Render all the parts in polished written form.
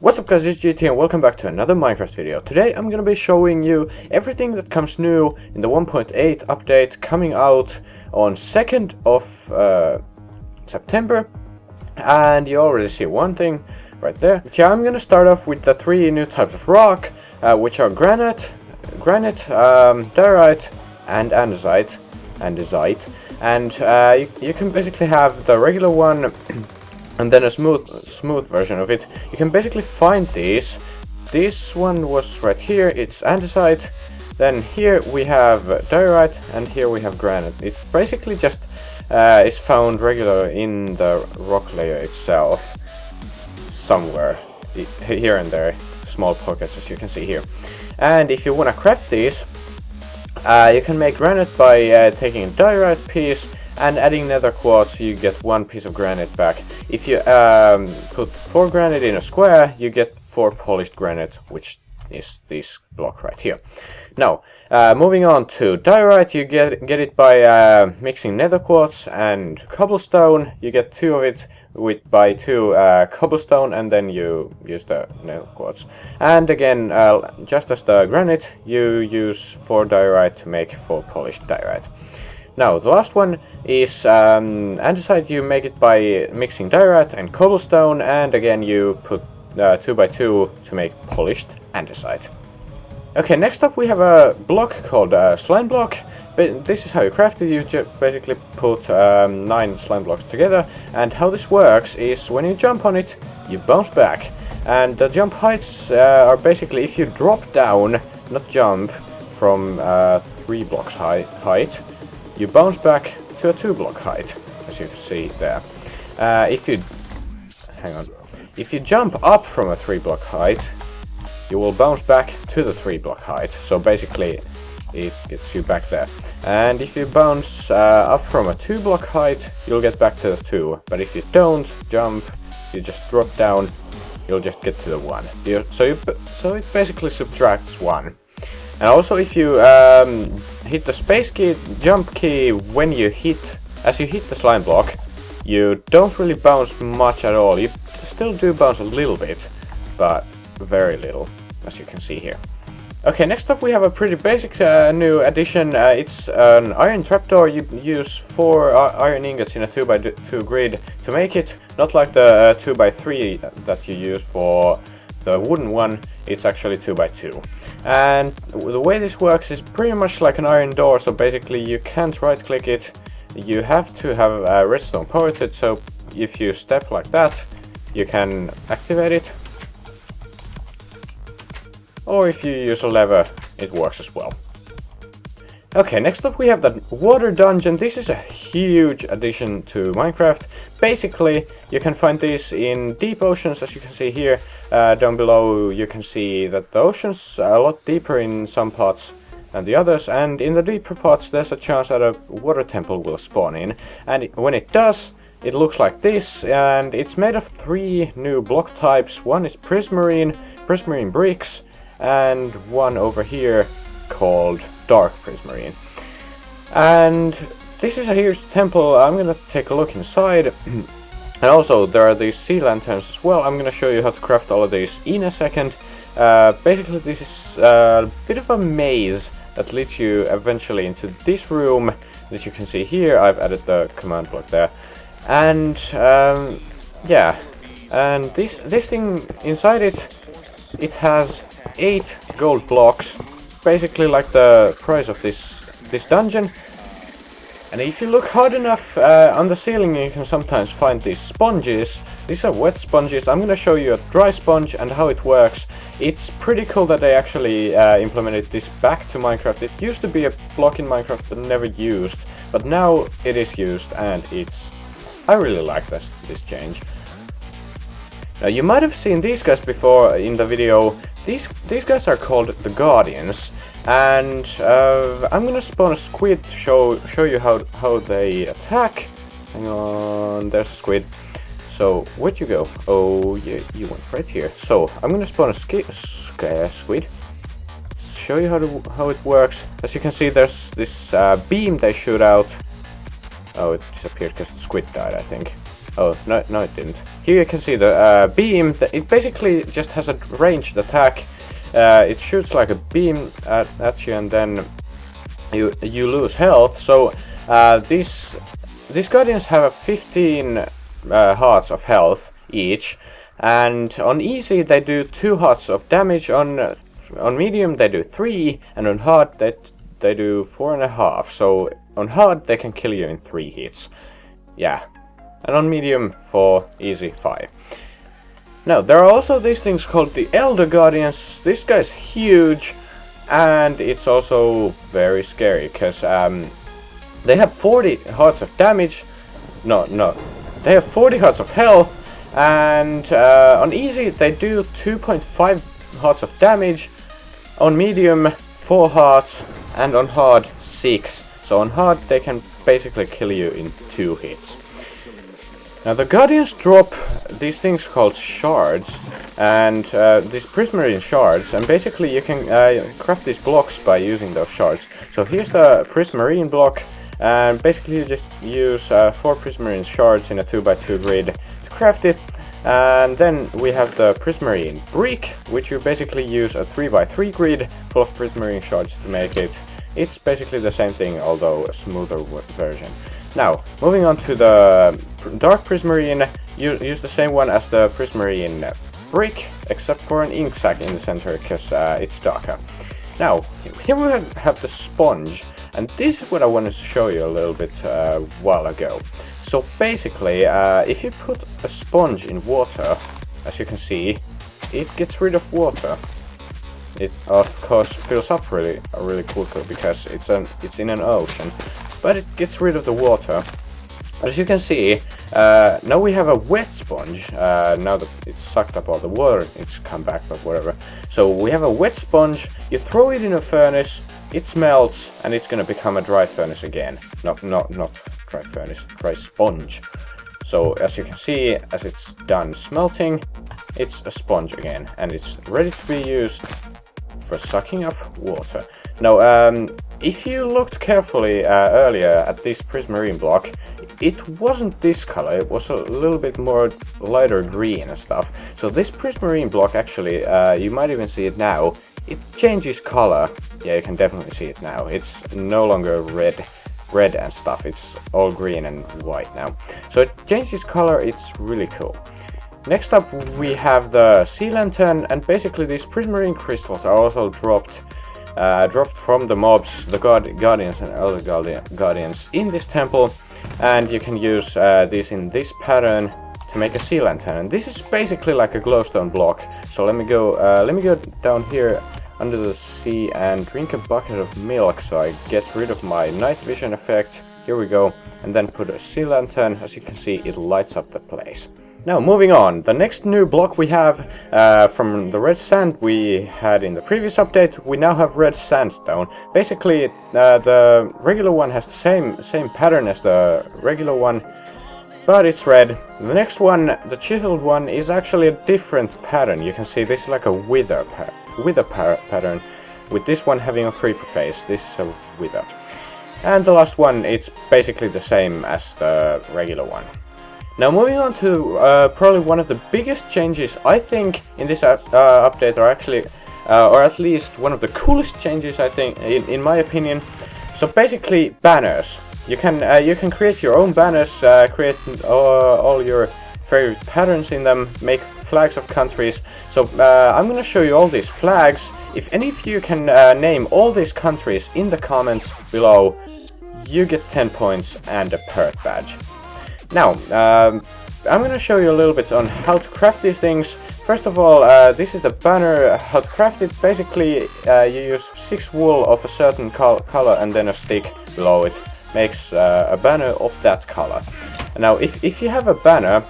What's up guys, it's GT and welcome back to another Minecraft video. Today I'm gonna be showing you everything that comes new in the 1.8 update coming out on 2nd of September. And you already see one thing right there. But yeah, I'm gonna start off with the three new types of rock, which are granite, diorite, and andesite. And you can basically have the regular one and then a smooth version of it. You can basically find these. This one was right here, it's andesite. Then here we have diorite, and here we have granite. It basically just is found regular in the rock layer itself, somewhere, here and there, small pockets as you can see here. And if you want to craft these, you can make granite by taking a diorite piece and adding nether quartz. You get one piece of granite back. If you put 4 granite in a square, you get 4 polished granite, which is this block right here. Now, moving on to diorite, you get it by mixing nether quartz and cobblestone. You get 2 of it by 2 cobblestone, and then you use the nether quartz. And again, just as the granite, you use 4 diorite to make 4 polished diorite. Now, the last one is andesite. You make it by mixing diorite and cobblestone, and again you put 2 by 2 to make polished andesite. Okay, next up we have a block called slime block. But this is how you craft it. You just basically put 9 slime blocks together, and how this works is when you jump on it, you bounce back. And the jump heights are basically if you drop down, not jump, from 3 blocks height, you bounce back to a 2 block height, as you can see there. If you jump up from a 3 block height, you will bounce back to the 3 block height. So basically, it gets you back there. And if you bounce up from a 2 block height, you'll get back to the 2. But if you don't jump, you just drop down, you'll just get to the 1. So it basically subtracts 1. And also, if you hit the space key, jump key as you hit the slime block, you don't really bounce much at all. You still do bounce a little bit, but very little, as you can see here. Okay, next up we have a pretty basic new addition. It's an iron trapdoor. You use 4 iron ingots in a 2 by 2 grid to make it, not like the 2 by 3 that you use for the wooden one. It's actually 2 by 2. And the way this works is pretty much like an iron door, so basically you can't right click it. You have to have redstone power to it, so if you step like that, you can activate it. Or if you use a lever, it works as well. Okay, next up we have the water dungeon. This is a huge addition to Minecraft. Basically, you can find these in deep oceans, as you can see here. Down below you can see that the ocean's a lot deeper in some parts than the others, and in the deeper parts there's a chance that a water temple will spawn in. And when it does, it looks like this, and it's made of 3 new block types. One is prismarine bricks, and one over here called dark prismarine. And this is a huge temple. I'm gonna take a look inside. And also there are these sea lanterns as well. I'm gonna show you how to craft all of these in a second. Basically this is a bit of a maze that leads you eventually into this room that you can see here. I've added the command block there. And yeah, and this thing inside it has 8 gold blocks, basically like the price of this dungeon. And if you look hard enough on the ceiling, you can sometimes find these sponges. These are wet sponges. I'm gonna show you a dry sponge and how it works. It's pretty cool that they actually implemented this back to Minecraft. It used to be a block in Minecraft but never used, but now it is used, and I really like this change. Now you might have seen these guys before in the video. These guys are called the Guardians, and I'm gonna spawn a squid to show you how they attack. Hang on, there's a squid. So where'd you go? Oh, you went right here. So I'm gonna spawn a squid. Show you how it works. As you can see, there's this beam they shoot out. Oh, it disappeared because the squid died, I think. Oh, no, no it didn't. Here you can see the beam. It basically just has a ranged attack. It shoots like a beam at you, and then you lose health. So these guardians have 15 hearts of health each, and on easy they do 2 hearts of damage. On medium they do 3, and on hard they do 4.5. So on hard they can kill you in 3 hits. Yeah, and on medium 4, easy 5. Now there are also these things called the Elder Guardians. This guy's huge, and it's also very scary because they have 40 hearts of damage. No, they have 40 hearts of health, and on easy they do 2.5 hearts of damage. On medium 4 hearts, and on hard 6. So on hard they can basically kill you in 2 hits. Now the Guardians drop these things called shards, and these prismarine shards, and basically you can craft these blocks by using those shards. So here's the prismarine block, and basically you just use 4 prismarine shards in a 2x2 grid to craft it. And then we have the prismarine brick, which you basically use a 3x3 grid full of prismarine shards to make it. It's basically the same thing, although a smoother version. Now, moving on to the dark prismarine, you use the same one as the prismarine brick, except for an ink sac in the center, because it's darker. Now, here we have the sponge, and this is what I wanted to show you a little bit a while ago. So basically, if you put a sponge in water, as you can see, it gets rid of water. It of course fills up really quickly because it's in an ocean, but it gets rid of the water. As you can see, now we have a wet sponge. Now that it's sucked up all the water, it's come back, but whatever. So we have a wet sponge. You throw it in a furnace, it smelts, and it's gonna become a dry furnace again. Not dry furnace, dry sponge. So as you can see, as it's done smelting, it's a sponge again, and it's ready to be used for sucking up water. Now, if you looked carefully earlier at this prismarine block, it wasn't this color, it was a little bit more lighter green and stuff. So this prismarine block actually, you might even see it now, it changes color. Yeah, you can definitely see it now. It's no longer red and stuff, it's all green and white now. So it changes color, it's really cool. Next up we have the sea lantern, and basically these prismarine crystals are also dropped from the mobs, the guardians and elder guardians in this temple, and you can use these in this pattern to make a sea lantern. And this is basically like a glowstone block. So let me go down here under the sea and drink a bucket of milk so I get rid of my night vision effect. Here we go, and then put a sea lantern. As you can see, it lights up the place. Now moving on, the next new block we have from the red sand we had in the previous update, we now have red sandstone. Basically the regular one has the same pattern as the regular one, but it's red. The next one, the chiseled one, is actually a different pattern. You can see this is like a wither pattern, with this one having a creeper face. This is a wither. And the last one, it's basically the same as the regular one. Now moving on to probably one of the biggest changes I think in this update, or actually, or at least one of the coolest changes I think, in my opinion. So basically banners. You can create your own banners, create all your favorite patterns in them, make flags of countries. So I'm gonna show you all these flags. If any of you can name all these countries in the comments below, you get 10 points and a parrot badge. Now, I'm gonna show you a little bit on how to craft these things. First of all, this is the banner, how to craft it. Basically, you use 6 wool of a certain color and then a stick below it. Makes a banner of that color. Now, if you have a banner,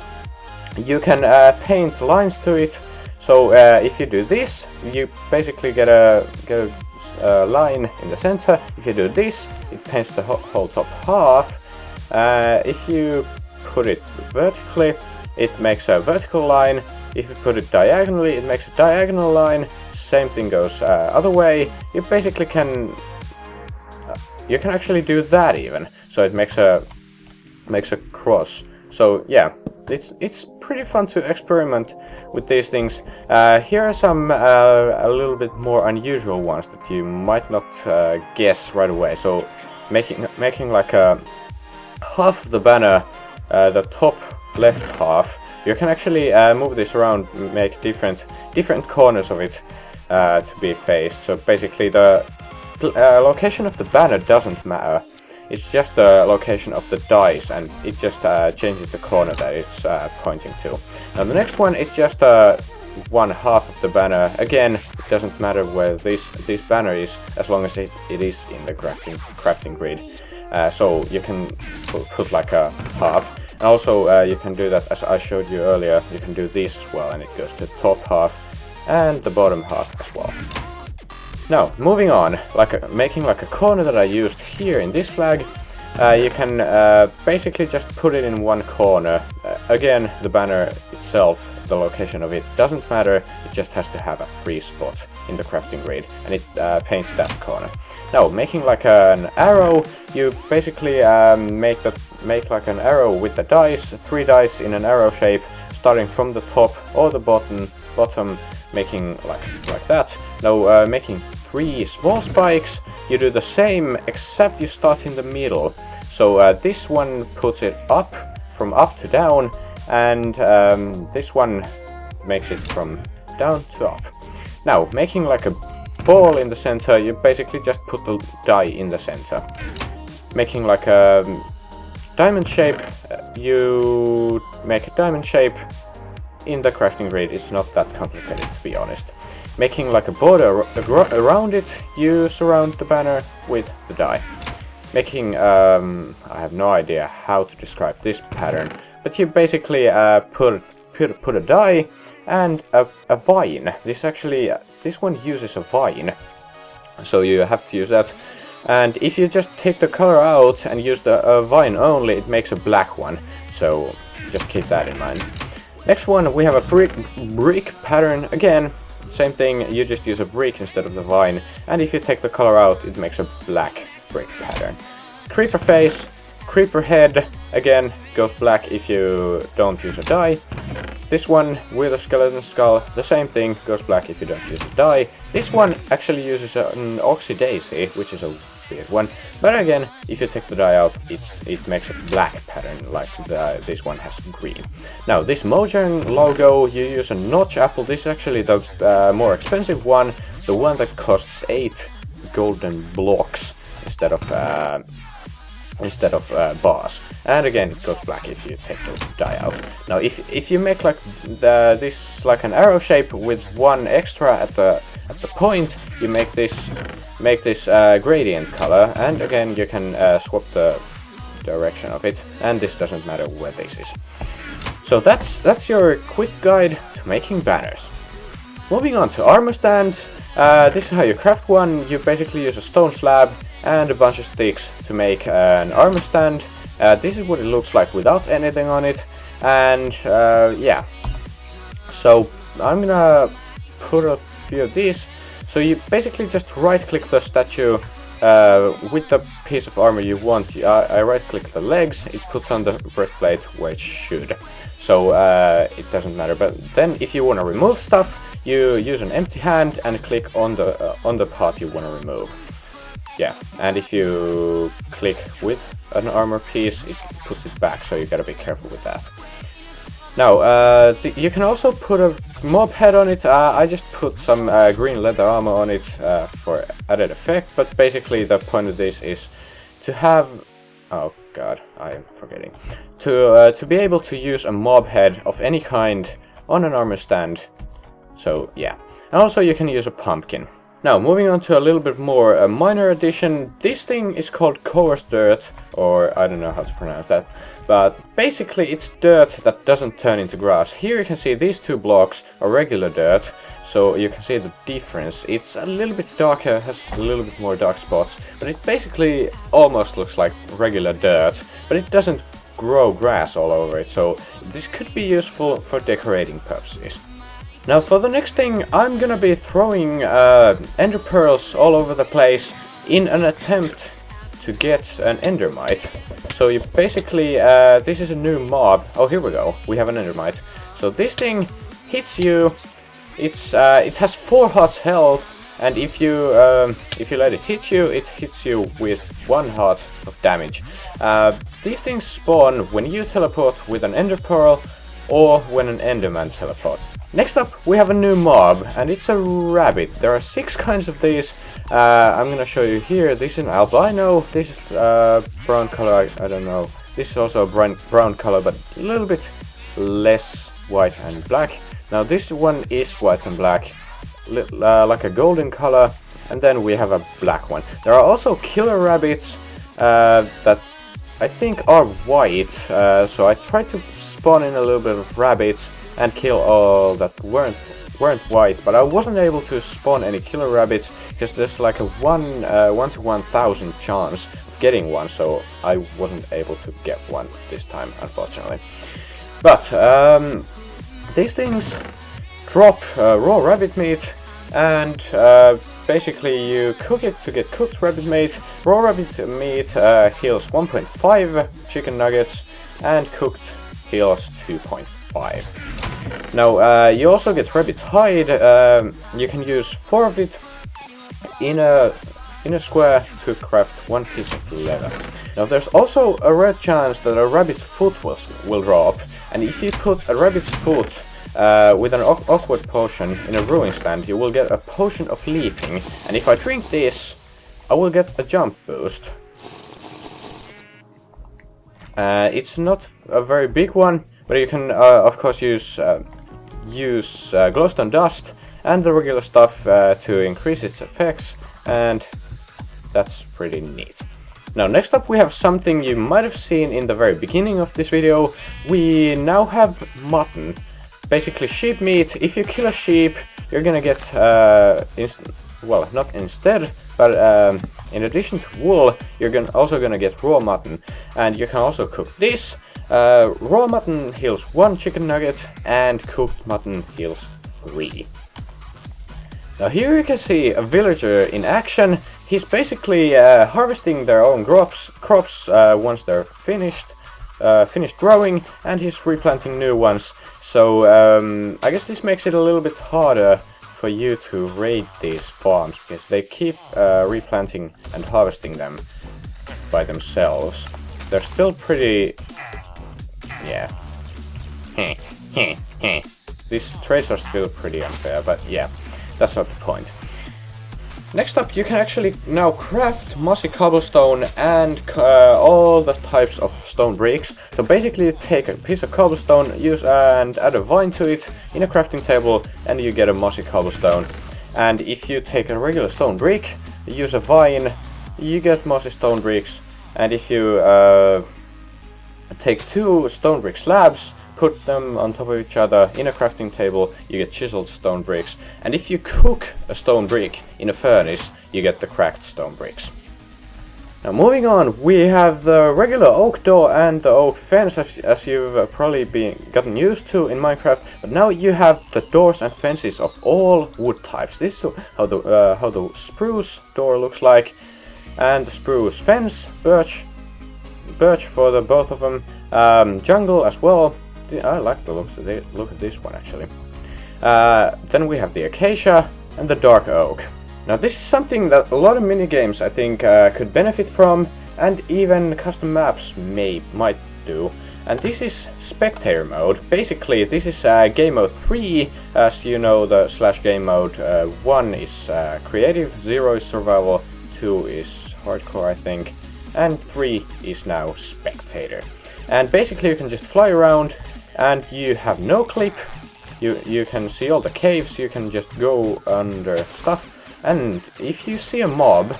you can paint lines to it. So if you do this, you basically get a line in the center. If you do this, it paints the whole top half. If you put it vertically, it makes a vertical line. If you put it diagonally, it makes a diagonal line. Same thing goes other way. You basically can you can actually do that even. So it makes a cross. So yeah, it's pretty fun to experiment with these things. Here are some a little bit more unusual ones that you might not guess right away. So making like a half of the banner, the top left half, you can actually move this around, make different corners of it to be faced. So basically the location of the banner doesn't matter. It's just the location of the dice, and it just changes the corner that it's pointing to. Now the next one is just one half of the banner. Again, it doesn't matter where this banner is, as long as it is in the crafting grid. So you can put like a half. And also you can do that, as I showed you earlier, you can do this as well, and it goes to the top half and the bottom half as well. Now, moving on, making like a corner that I used here in this flag, you can basically just put it in one corner. Again, the banner itself, the location of it doesn't matter, it just has to have a free spot in the crafting grid, and it paints that corner. Now, making like an arrow, you basically make like an arrow with the dice, 3 dice in an arrow shape, starting from the top or the bottom, making like that. Now, making 3 small spikes, you do the same, except you start in the middle. So this one puts it up, from up to down, and this one makes it from down to up. Now, making like a ball in the center, you basically just put the die in the center. Making like a diamond shape, you make a diamond shape in the crafting grid. It's not that complicated, to be honest. Making like a border around it, you surround the banner with the die. Making, I have no idea how to describe this pattern, but you basically put a die and a vine. This one uses a vine, so you have to use that. And if you just take the color out and use the vine only, it makes a black one, so just keep that in mind. Next one, we have a brick pattern. Again, same thing, you just use a brick instead of the vine, and if you take the color out, it makes a black brick pattern. Creeper face, creeper head, again, goes black if you don't use a die. This one with a skeleton skull, the same thing, goes black if you don't use a die. This one actually uses an oxydaisy, which is a weird one, but again, if you take the die out, it makes a black pattern, like this one has green. Now, this Mojang logo, you use a notch apple. This is actually the more expensive one, the one that costs 8 golden blocks instead of bars. And again, it goes black if you take the die out. Now, if you make like this like an arrow shape with one extra at the point, you make this gradient color, and again you can swap the direction of it, and this doesn't matter where this is. So that's your quick guide to making banners. Moving on to armor stands. This is how you craft one. You basically use a stone slab and a bunch of sticks to make an armor stand. This is what it looks like without anything on it, and yeah. So I'm gonna put a few of these. So you basically just right-click the statue with the piece of armor you want. I right-click the legs, it puts on the breastplate where it should. So it doesn't matter. But then if you want to remove stuff, you use an empty hand and click on the part you want to remove. Yeah, and if you click with an armor piece, it puts it back, so you gotta be careful with that. Now, you can also put a mob head on it. I just put some green leather armor on it for added effect, but basically the point of this is to have... Oh god, I am forgetting. To be able to use a mob head of any kind on an armor stand. So yeah, and also you can use a pumpkin. Now, moving on to a little bit more a minor addition. This thing is called coarse dirt, or I don't know how to pronounce that, but basically it's dirt that doesn't turn into grass. Here you can see these 2 blocks are regular dirt, so you can see the difference. It's a little bit darker, has a little bit more dark spots, but it basically almost looks like regular dirt, but it doesn't grow grass all over it, so this could be useful for decorating purposes. Now for the next thing, I'm gonna be throwing ender pearls all over the place in an attempt to get an endermite. So you basically, this is a new mob. Oh, here we go. We have an endermite. So this thing hits you. It has 4 hearts health, and if you let it hit you with 1 heart of damage. These things spawn when you teleport with an ender pearl or when an enderman teleports. Next up, we have a new mob, and it's a rabbit. There are 6 kinds of these. I'm gonna show you here. This is an albino. This is brown color. I don't know. This is also a brown color, but a little bit less white and black. Now this one is white and black, like a golden color, and then we have a black one. There are also killer rabbits that I think are white, so I tried to spawn in a little bit of rabbits and kill all that weren't white, but I wasn't able to spawn any killer rabbits because there's like a 1 to 1,000 chance of getting one, so I wasn't able to get one this time, unfortunately. But these things drop raw rabbit meat, and basically you cook it to get cooked rabbit meat. Raw rabbit meat heals 1.5 chicken nuggets, and cooked heals 2.5. Now you also get rabbit hide. You can use 4 of it in a square to craft 1 piece of leather. Now there's also a rare chance that a rabbit's foot will drop, and if you put a rabbit's foot with an awkward potion in a brewing stand, you will get a potion of leaping, and if I drink this, I will get a jump boost. It's not a very big one, but you can of course use glowstone dust and the regular stuff to increase its effects, and that's pretty neat. Now next up we have something you might have seen in the very beginning of this video. We now have mutton. Basically sheep meat. If you kill a sheep, you're gonna get well, not instead, but in addition to wool, you're also gonna get raw mutton, and you can also cook this. Raw mutton heals 1 chicken nugget, and cooked mutton heals 3. Now here you can see a villager in action. He's basically harvesting their own crops once they're finished growing, and he's replanting new ones. So I guess this makes it a little bit harder for you to raid these farms, because they keep replanting and harvesting them by themselves. They're still pretty... yeah. These trades are still pretty unfair, but yeah, that's not the point. Next up, you can actually now craft mossy cobblestone and all the types of stone bricks. So basically you take a piece of cobblestone, and add a vine to it in a crafting table, and you get a mossy cobblestone. And if you take a regular stone brick, use a vine, you get mossy stone bricks. And if you take 2 stone brick slabs, put them on top of each other in a crafting table, you get chiseled stone bricks. And if you cook a stone brick in a furnace, you get the cracked stone bricks. Now moving on, we have the regular oak door and the oak fence, as you've probably gotten used to in Minecraft. But now you have the doors and fences of all wood types. This is how the spruce door looks like, and the spruce fence, birch for the both of them, jungle as well. I like the look at this one actually. Then we have the acacia and the dark oak. Now this is something that a lot of minigames I think could benefit from, and even custom maps might do. And this is spectator mode. Basically this is game mode 3, as you know, the /game mode 1 is creative, 0 is survival, 2 is hardcore I think, and 3 is now spectator. And basically you can just fly around, and you have no clip. You can see all the caves, you can just go under stuff, and if you see a mob,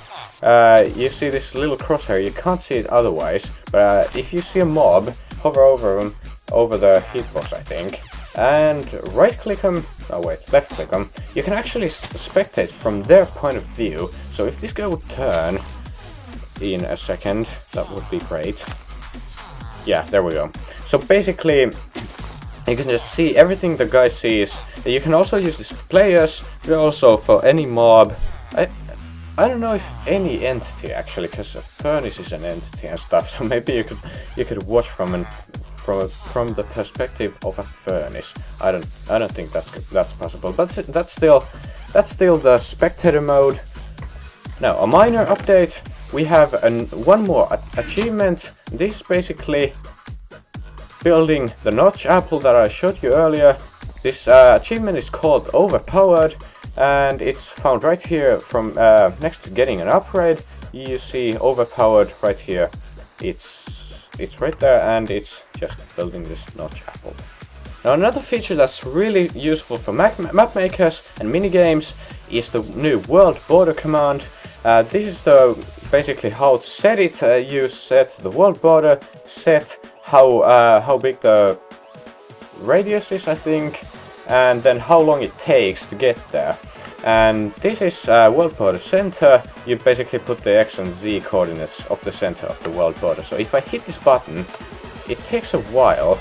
you see this little crosshair, you can't see it otherwise, but if you see a mob, hover over the hitbox I think, and right click them, left click them, you can actually spectate from their point of view. So if this guy would turn in a second, that would be great. Yeah, there we go. So basically, you can just see everything the guy sees. You can also use this for players, but also for any mob. I don't know if any entity actually, because a furnace is an entity and stuff. So maybe you could watch from the perspective of a furnace. I don't think that's possible. But that's still the spectator mode. Now a minor update. We have one more achievement. This is basically building the notch apple that I showed you earlier. This achievement is called Overpowered, and it's found right here from next to getting an upgrade. You see Overpowered right here. It's right there, and it's just building this notch apple. Now another feature that's really useful for map makers and minigames is the new world border command. This is basically how to set it. You set the world border, set how big the radius is, I think, and then how long it takes to get there. And this is world border center. You basically put the X and Z coordinates of the center of the world border. So if I hit this button, it takes a while.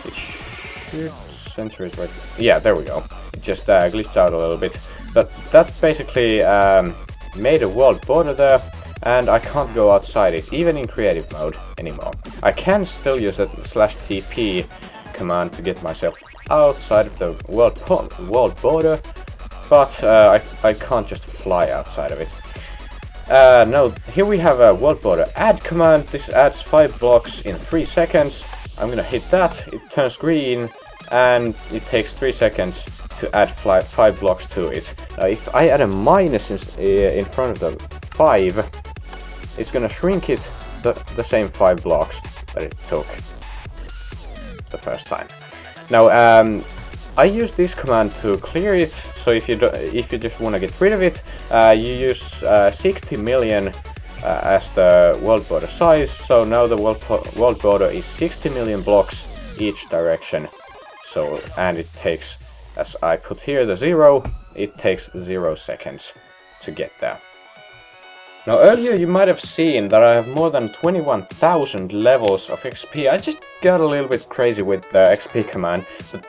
It should center it right. Yeah, there we go. It just glitched out a little bit, but that basically made a world border there, and I can't go outside it, even in creative mode anymore. I can still use that /TP command to get myself outside of the world border, but I can't just fly outside of it. Now here we have a world border add command. This adds 5 blocks in 3 seconds. I'm gonna hit that, it turns green, and it takes 3 seconds to add 5 blocks to it. Now if I add a minus in front of the 5, it's gonna shrink it the same 5 blocks that it took the first time. Now I use this command to clear it. So if you just want to get rid of it, you use 60 million as the world border size. So now the world border is 60 million blocks each direction. So, and it takes, as I put here the 0, it takes 0 seconds to get there. Now earlier you might have seen that I have more than 21,000 levels of XP. I just got a little bit crazy with the XP command, but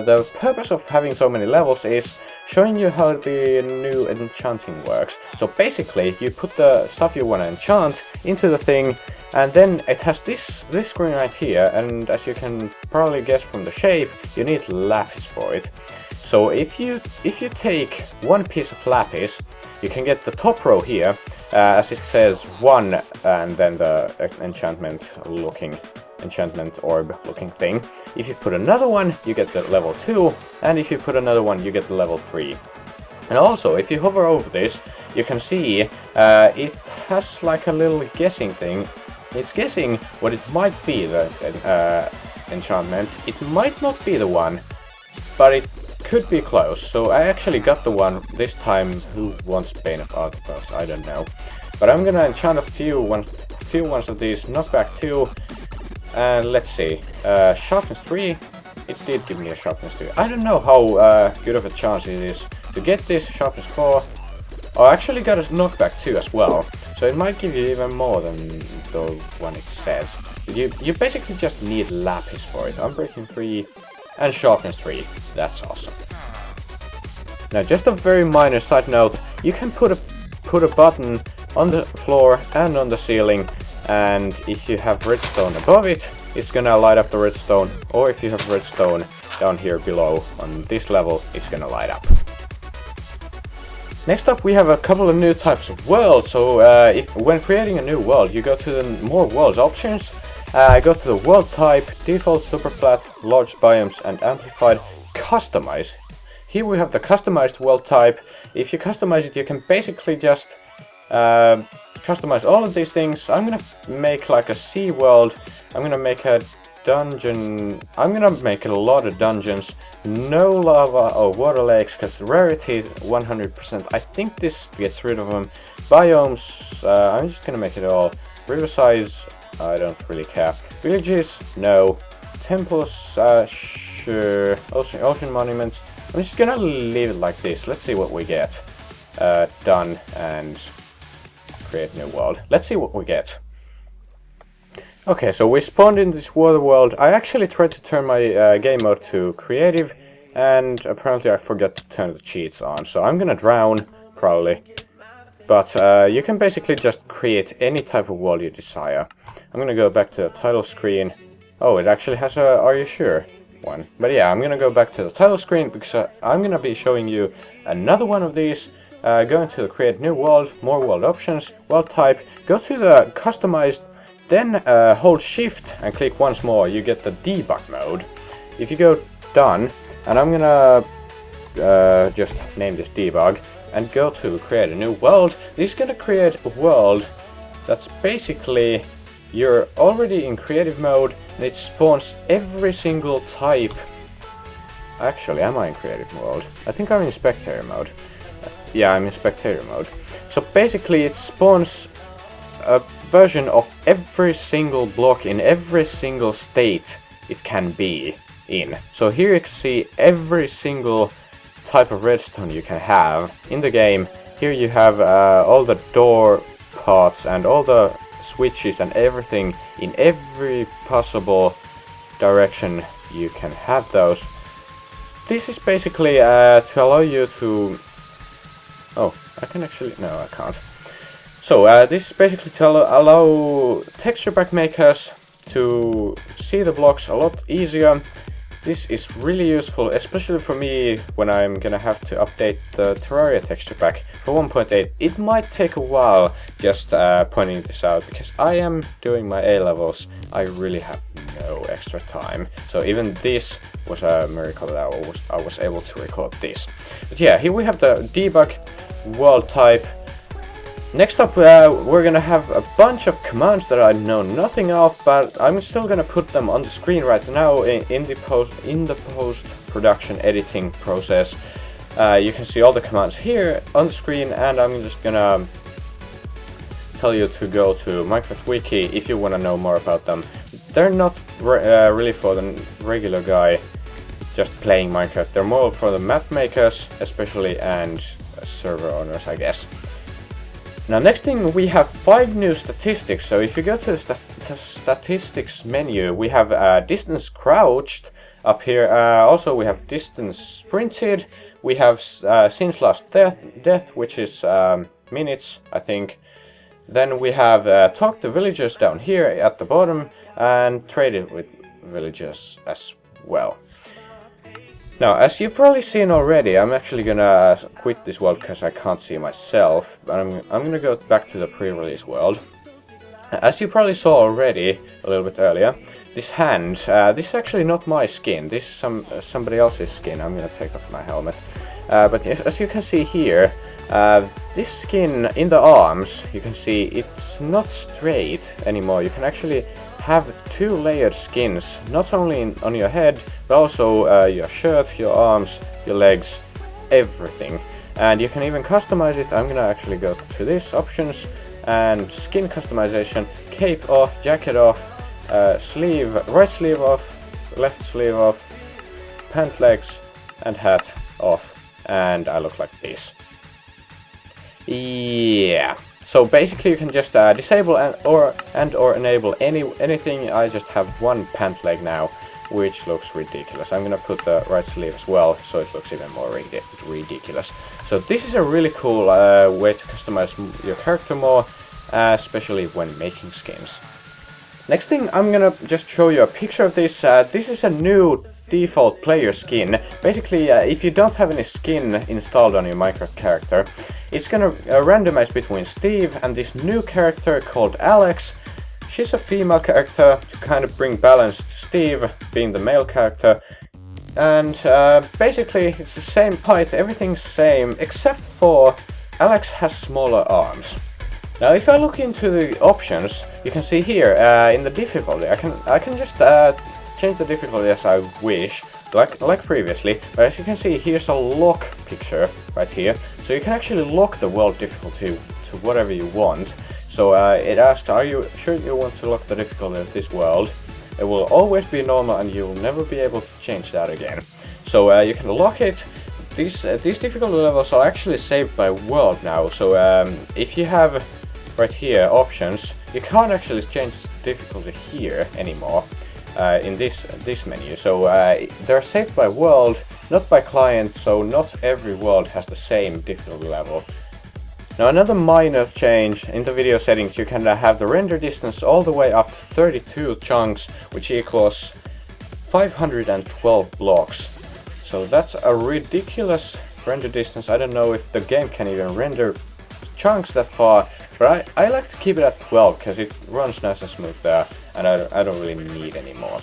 the purpose of having so many levels is showing you how the new enchanting works. So basically you put the stuff you want to enchant into the thing, and then it has this screen right here, and as you can probably guess from the shape, you need lapis for it. So if you take one piece of lapis, you can get the top row here, as it says 1 and then the enchantment orb looking thing. If you put another one, you get the level 2, and if you put another one, you get the level 3. And also, if you hover over this, you can see it has like a little guessing thing. It's guessing what it might be, the enchantment. It might not be the one, but it could be close. So I actually got the one this time. Who wants Bane of Arthropods? I don't know. But I'm gonna enchant a few ones of these. Knockback 2. And let's see. Sharpness 3. It did give me a sharpness 2. I don't know how good of a chance it is to get this. Sharpness 4. Oh, I actually got a knockback 2 as well. So it might give you even more than the one it says. You basically just need lapis for it. Unbreaking 3 and sharpness 3. That's awesome. Now just a very minor side note, you can put a button on the floor and on the ceiling, and if you have redstone above it, it's gonna light up the redstone, or if you have redstone down here below on this level, it's gonna light up. Next up we have a couple of new types of worlds. So when creating a new world, you go to the more worlds options, go to the world type, default, super flat, large biomes and amplified, customize. Here we have the customized world type. If you customize it, you can basically just customize all of these things. I'm gonna make like a sea world. I'm gonna make a dungeon. I'm gonna make a lot of dungeons. No lava or water lakes, because rarity is 100%. I think this gets rid of them. Biomes, I'm just gonna make it all. River size, I don't really care. Villages, no. Temples, sure. Ocean monuments. I'm just gonna leave it like this. Let's see what we get. Done, and create new world. Let's see what we get. Okay, so we spawned in this water world. I actually tried to turn my game mode to creative, and apparently I forgot to turn the cheats on. So I'm gonna drown, probably. but you can basically just create any type of world you desire. I'm gonna go back to the title screen. Oh, it actually has a "Are you sure?" one. But yeah, I'm gonna go back to the title screen because I'm gonna be showing you another one of these. Going to create new world, more world options, world type, go to the customized, then hold shift and click once more, you get the debug mode. If you go done, and I'm gonna just name this debug, and go to create a new world, this is gonna create a world that's basically, you're already in creative mode, and it spawns every single type. Actually, am I in creative mode? I think I'm in spectator mode. Yeah, I'm in spectator mode. So basically it spawns a version of every single block in every single state it can be in. So here you can see every single type of redstone you can have in the game. Here you have all the door parts and all the switches and everything in every possible direction you can have those. This is basically to allow you to... Oh, I can actually... No, I can't. So, this is basically to allow texture pack makers to see the blocks a lot easier. This is really useful, especially for me when I'm gonna have to update the Terraria texture pack for 1.8. It might take a while just pointing this out, because I am doing my A-levels. I really have no extra time. So even this was a miracle that I was able to record this. But yeah, here we have the debug world type. Next up, we're gonna have a bunch of commands that I know nothing of, but I'm still gonna put them on the screen right now in the post-production editing process. You can see all the commands here on the screen, and I'm just gonna tell you to go to Minecraft Wiki if you wanna know more about them. They're not really for the regular guy just playing Minecraft. They're more for the map makers, especially, and server owners, I guess. Now, next thing, we have 5 new statistics. So if you go to the statistics menu, we have distance crouched up here. Also, we have distance sprinted. We have since last death, which is minutes, I think. Then we have talk to villagers down here at the bottom, and traded with villagers as well. Now, as you've probably seen already, I'm actually gonna quit this world because I can't see myself. I'm gonna go back to the pre-release world. As you probably saw already, a little bit earlier, this hand, this is actually not my skin. This is somebody else's skin. I'm gonna take off my helmet. But as you can see here, this skin in the arms, you can see it's not straight anymore. You can actually have 2 layered skins, not only on your head, but also your shirt, your arms, your legs, everything. And you can even customize it. I'm gonna actually go to this, options, and skin customization, cape off, jacket off, sleeve, right sleeve off, left sleeve off, pant legs, and hat off, and I look like this. Yeah. So basically you can just disable or enable anything. I just have 1 pant leg now, which looks ridiculous. I'm gonna put the right sleeve as well, so it looks even more ridiculous. So this is a really cool way to customize your character more, especially when making skins. Next thing, I'm gonna just show you a picture of this. This is a new default player skin. Basically, if you don't have any skin installed on your Minecraft character, it's gonna randomize between Steve and this new character called Alex. She's a female character to kind of bring balance to Steve being the male character. And basically it's the same height, everything's same, except for Alex has smaller arms. Now if I look into the options, you can see here in the difficulty, I can just change the difficulty as I wish, like previously, but as you can see, here's a lock picture right here, so you can actually lock the world difficulty to whatever you want. So it asks, are you sure you want to lock the difficulty of this world? It will always be normal and you'll never be able to change that again. So you can lock it. These difficulty levels are actually saved by world now, so if you have right here options, you can't actually change the difficulty here anymore. In this menu, so they're saved by world, not by client, so not every world has the same difficulty level. Now another minor change in the video settings, you can have the render distance all the way up to 32 chunks, which equals 512 blocks. So that's a ridiculous render distance. I don't know if the game can even render chunks that far, but I like to keep it at 12 because it runs nice and smooth there, and I don't really need any more.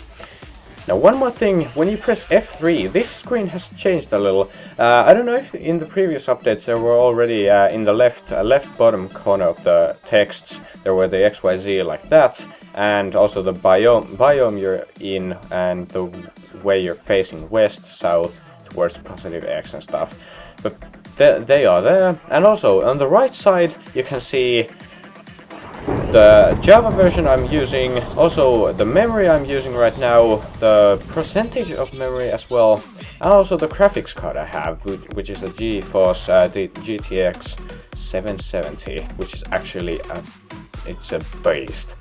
Now one more thing, when you press F3, this screen has changed a little. I don't know if in the previous updates there were already in the left bottom corner of the texts, there were the XYZ like that, and also the biome you're in and the way you're facing west, south, towards positive X and stuff. But they are there, and also on the right side you can see the Java version I'm using, also the memory I'm using right now, the percentage of memory as well, and also the graphics card I have, which is a GeForce the GTX 770, which is actually it's a beast.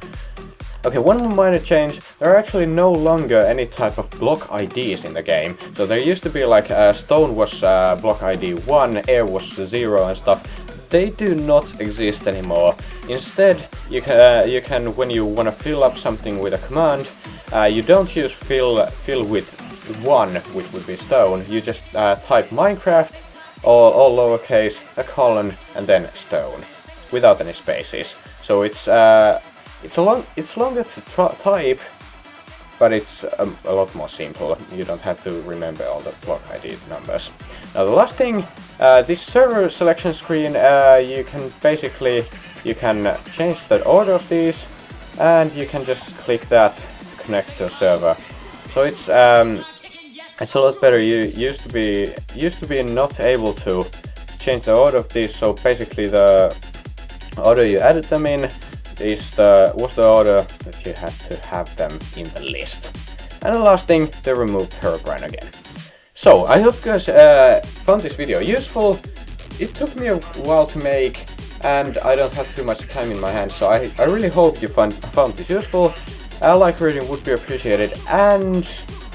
Okay, one more minor change, there are actually no longer any type of block IDs in the game. So there used to be like stone was block ID 1, air was 0 and stuff. They do not exist anymore. Instead, you can when you want to fill up something with a command, you don't use fill with 1, which would be stone. You just type Minecraft, all lowercase, a colon, and then stone, without any spaces. So it's longer to type, but it's a lot more simple. You don't have to remember all the block ID numbers. Now the last thing, this server selection screen, you can change the order of these, and you can just click that to connect to a server. So it's a lot better. You used to be not able to change the order of these. So basically the order you added them in was the order that you had to have them in the list. And the last thing, they removed Herobrine again. So I hope you guys found this video useful. It took me a while to make, and I don't have too much time in my hands, so I really hope you found this useful. A like rating would be appreciated, and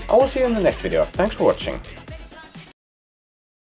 I will see you in the next video. Thanks for watching.